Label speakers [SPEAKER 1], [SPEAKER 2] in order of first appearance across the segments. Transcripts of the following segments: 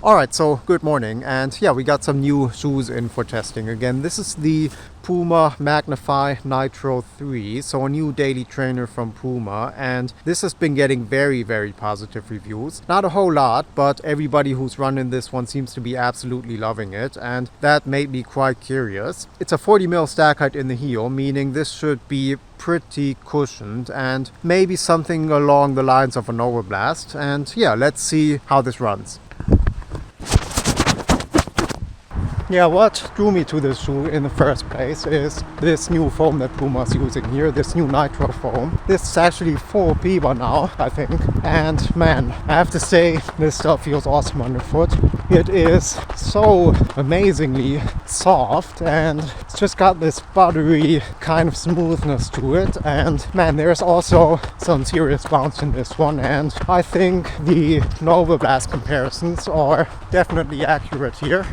[SPEAKER 1] Alright, so good morning, and yeah, we got some new shoes in for testing again. This is the Puma Magnify Nitro 3, so a new daily trainer from Puma, and this has been getting very positive reviews. Not a whole lot, but everybody who's running this one seems to be absolutely loving it, and that made me quite curious. It's a 40mm stack height in the heel, meaning this should be pretty cushioned and maybe something along the lines of an overblast, and yeah, let's see how this runs. Yeah, what drew me to this shoe in the first place is this new foam that Puma's using here, this new Nitro foam. This is actually 4P by now, I think. And man, I have to say, this stuff feels awesome underfoot. It is so amazingly soft, and it's just got this buttery kind of smoothness to it. And man, there's also some serious bounce in this one, and I think the Nova Blast comparisons are definitely accurate here.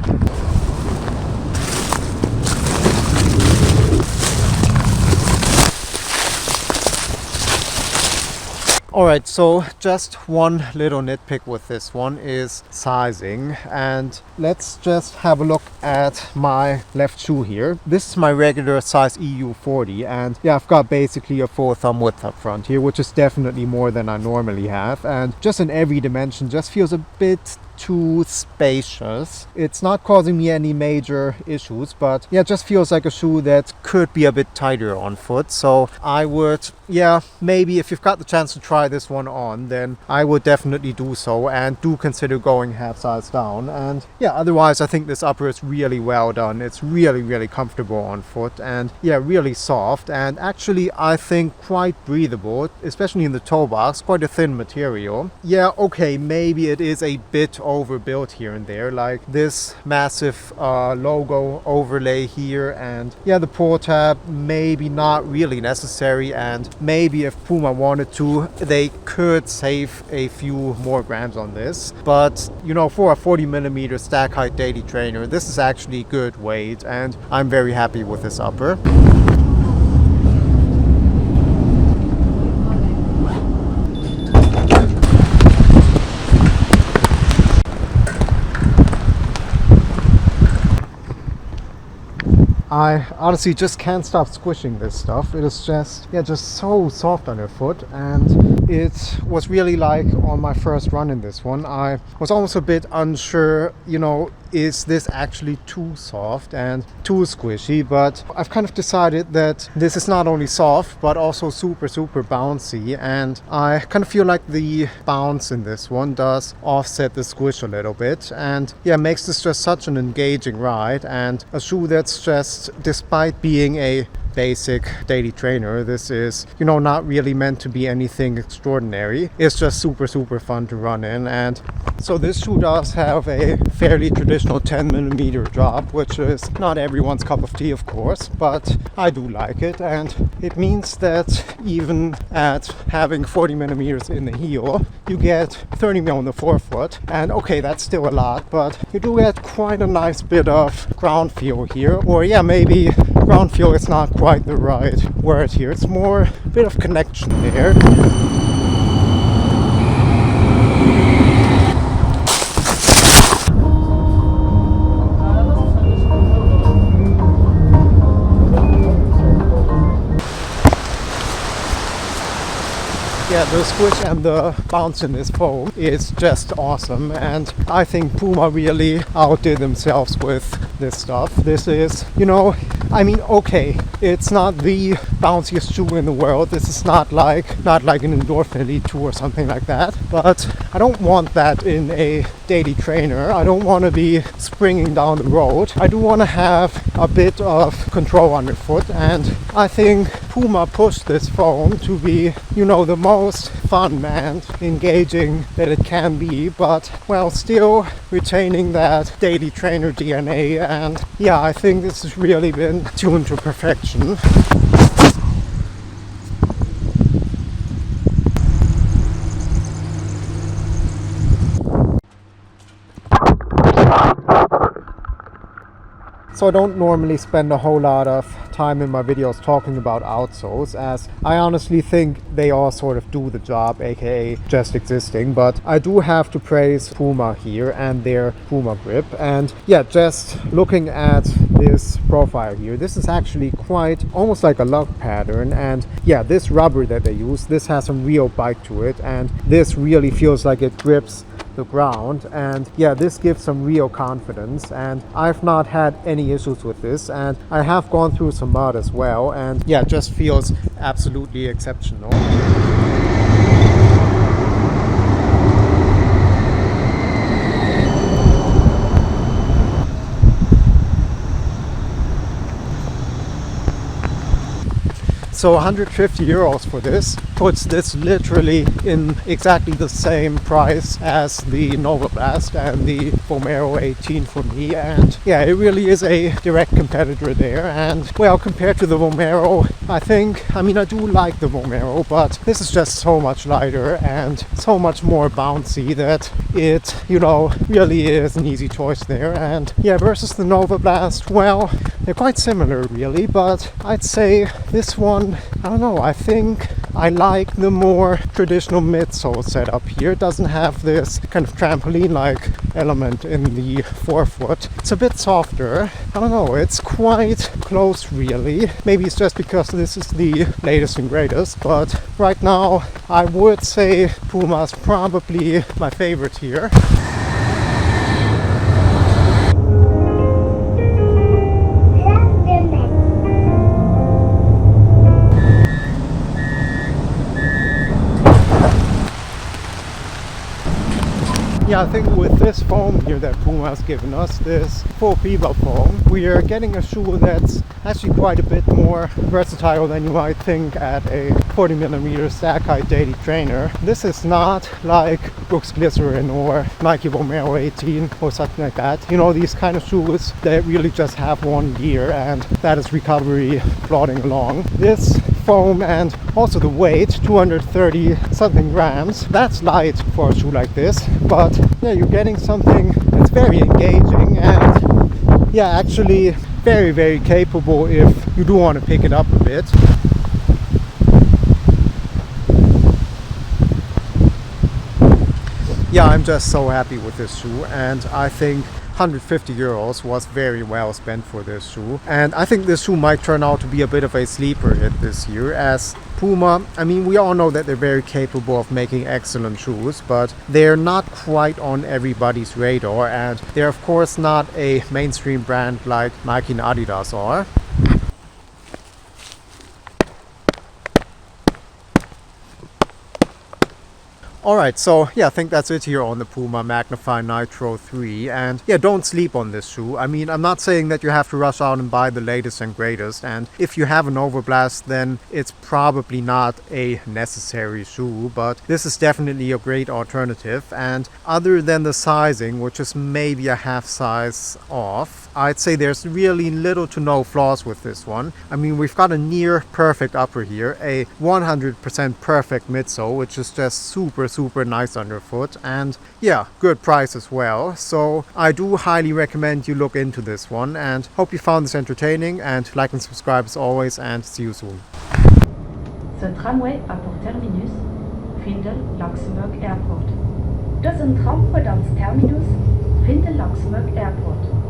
[SPEAKER 1] Alright, so just one little nitpick with this one is sizing, and let's just have a look at my left shoe here. This is my regular size EU40, and yeah, I've got basically a 4 thumb width up front here, which is definitely more than I normally have, and just in every dimension just feels a bit too spacious. It's not causing me any major issues, but yeah, it just feels like a shoe that could be a bit tighter on foot. So I would, yeah, maybe if you've got the chance to try this one on, then I would definitely do so, and do consider going half size down. And yeah, otherwise I think this upper is really well done. It's really comfortable on foot, and yeah, really soft, and actually I think quite breathable, especially in the toe box. Quite a thin material. Yeah, okay, maybe it is a bit overbuilt here and there, like this massive logo overlay here, and yeah, the pull tab maybe not really necessary, and maybe if Puma wanted to, they could save a few more grams on this. But you know, for a 40mm stack height daily trainer, this is actually good weight, and I'm very happy with this upper. I honestly just can't stop squishing this stuff. It is just, yeah, just so soft underfoot, and it was really like on my first run in this one, I was almost a bit unsure, you know, is this actually too soft and too squishy? But I've kind of decided that this is not only soft but also super bouncy, and I kind of feel like the bounce in this one does offset the squish a little bit, and yeah, makes this just such an engaging ride, and a shoe that's just, despite being a basic daily trainer, this is, you know, not really meant to be anything extraordinary. It's just super fun to run in. And so this shoe does have a fairly traditional 10mm drop, which is not everyone's cup of tea, of course, but I do like it, and it means that even at having 40mm in the heel, you get 30mm on the forefoot, and okay, that's still a lot, but you do get quite a nice bit of ground feel here. Or yeah, maybe ground feel is not quite the right word here. It's more a bit of connection there. Yeah, the squish and the bounce in this foam is just awesome, and I think Puma really outdid themselves with this stuff. This is, you know, I mean, okay, it's not the bounciest shoe in the world. This is not like an Endorphin Elite 2 or something like that, but I don't want that in a daily trainer. I don't want to be springing down the road. I do want to have a bit of control underfoot, and I think Puma pushed this foam to be, you know, the most fun and engaging that it can be, but well, still retaining that daily trainer DNA. And yeah, I think this has really been tuned to perfection. So I don't normally spend a whole lot of time in my videos talking about outsoles, as I honestly think they all sort of do the job, aka just existing. But I do have to praise Puma here and their Puma grip. And yeah, just looking at this profile here, this is actually quite almost like a lug pattern. And yeah, this rubber that they use, this has some real bite to it, and this really feels like it grips the ground. And yeah, this gives some real confidence, and I've not had any issues with this, and I have gone through some mud as well, and yeah, it just feels absolutely exceptional. So 150 euros for this puts this literally in exactly the same price as the Nova Blast and the Vomero 18 for me. And yeah, it really is a direct competitor there. And well, compared to the Vomero, I do like the Vomero, but this is just so much lighter and so much more bouncy that it, really is an easy choice there. And yeah, versus the Nova Blast, well, they're quite similar really, but I'd say this one, I don't know, I think I like the more traditional midsole setup here. It doesn't have this kind of trampoline-like element in the forefoot. It's a bit softer. I don't know, it's quite close really. Maybe it's just because this is the latest and greatest, but right now I would say Puma's probably my favorite here. Yeah, I think with this foam here that Puma has given us, this full Puma foam, we are getting a shoe that's actually quite a bit more versatile than you might think at a 40mm stack height daily trainer. This is not like Brooks Glycerin or Nike Vomero 18 or something like that. These kind of shoes that really just have one gear, and that is recovery plodding along. This foam and also the weight, 230 something grams, that's light for a shoe like this, but yeah, you're getting something that's very engaging and yeah, actually very, very capable if you do want to pick it up a bit. Yeah, I'm just so happy with this shoe, and I think 150 euros was very well spent for this shoe. And I think this shoe might turn out to be a bit of a sleeper hit this year, as Puma, we all know that they're very capable of making excellent shoes, but they're not quite on everybody's radar, and they're of course not a mainstream brand like Nike and Adidas are. Alright, so yeah, I think that's it here on the Puma Magnify Nitro 3, and yeah, don't sleep on this shoe. I'm not saying that you have to rush out and buy the latest and greatest, and if you have an Overblast, then it's probably not a necessary shoe, but this is definitely a great alternative. And other than the sizing, which is maybe a half size off, I'd say there's really little to no flaws with this one. We've got a near perfect upper here, a 100% perfect midsole, which is just super nice underfoot, and yeah, good price as well. So I do highly recommend you look into this one, and hope you found this entertaining, and like and subscribe as always, and see you soon.
[SPEAKER 2] Ce tramway a pour terminus Findel Luxembourg Airport. Deze tram voor ons terminus Findel Luxembourg Airport.